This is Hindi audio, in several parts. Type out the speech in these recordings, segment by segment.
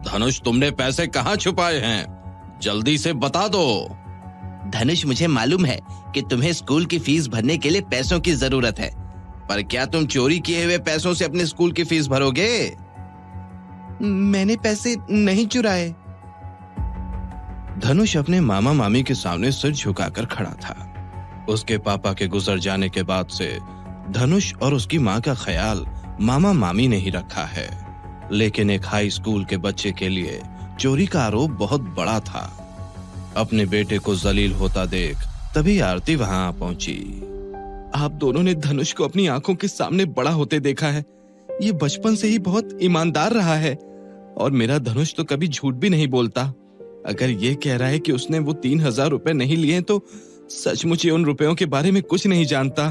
धनुष, तुमने पैसे कहाँ छुपाए हैं? जल्दी से बता दो। धनुष, मुझे मालूम है कि तुम्हें स्कूल की फीस भरने के लिए पैसों की जरूरत है, पर क्या तुम चोरी किए हुए पैसों से अपने स्कूल की फीस भरोगे? मैंने पैसे नहीं चुराए। धनुष अपने मामा मामी के सामने सिर झुकाकर खड़ा था। उसके पापा के गुजर जाने के बाद से धनुष और उसकी माँ का ख्याल मामा मामी ने ही रखा है, लेकिन एक हाई स्कूल के बच्चे के लिए चोरी का आरोप बहुत बड़ा था। अपने बेटे को जलील होता देख तभी आरती वहां आ पहुंची। आप दोनों ने धनुष को अपनी आंखों के सामने बड़ा होते देखा है। ये बचपन से ही बहुत ईमानदार रहा है और मेरा धनुष तो कभी झूठ भी नहीं बोलता। अगर ये कह रहा है कि उसने वो 3,000 रुपए नहीं लिए तो सचमुच ही उन रुपयों के बारे में कुछ नहीं जानता।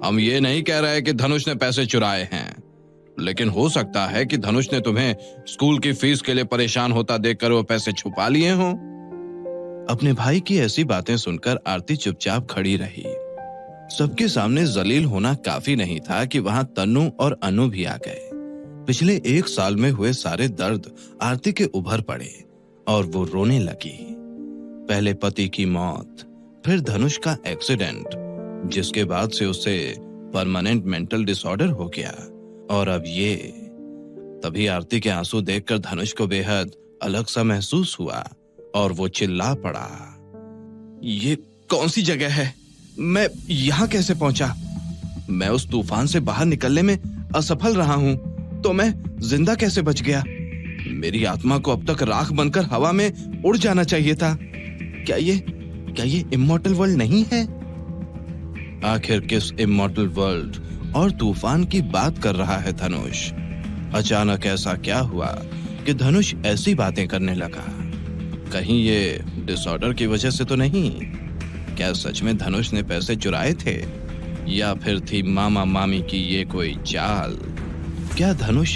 हम ये नहीं कह रहे कि धनुष ने पैसे चुराए हैं, लेकिन हो सकता है कि धनुष ने तुम्हें स्कूल की फीस के लिए परेशान होता देखकर वो पैसे छुपा लिए हों। अपने भाई की ऐसी बातें सुनकर आरती चुपचाप खड़ी रही। सबके सामने जलील होना काफी नहीं था कि वहां तन्नू और अनु भी आ गए। पिछले 1 साल में हुए सारे दर्द आरती के उभर पड़े और वो रोने लगी। पहले पति की मौत, फिर धनुष का एक्सीडेंट, जिसके बाद से उसे परमानेंट मेंटल डिसऑर्डर हो गया, और अब ये। तभी आरती के आंसू देखकर धनुष को बेहद अलग सा महसूस हुआ और वो चिल्ला पड़ा। ये कौन सी जगह है? मैं यहाँ कैसे पहुंचा? मैं उस तूफान से बाहर निकलने में असफल रहा हूँ, तो मैं जिंदा कैसे बच गया? मेरी आत्मा को अब तक राख बनकर हवा में उड़ जाना चाहिए था। क्या ये इमॉर्टल वर्ल्ड नहीं है? आखिर किस इमॉर्टल वर्ल्ड और तूफान की बात कर रहा है धनुष? अचानक ऐसा क्या हुआ कि धनुष ऐसी बातें करने लगा? कहीं ये डिसऑर्डर की वजह से तो नहीं? क्या सच में धनुष ने पैसे चुराए थे, या फिर थी मामा मामी की ये कोई चाल? क्या धनुष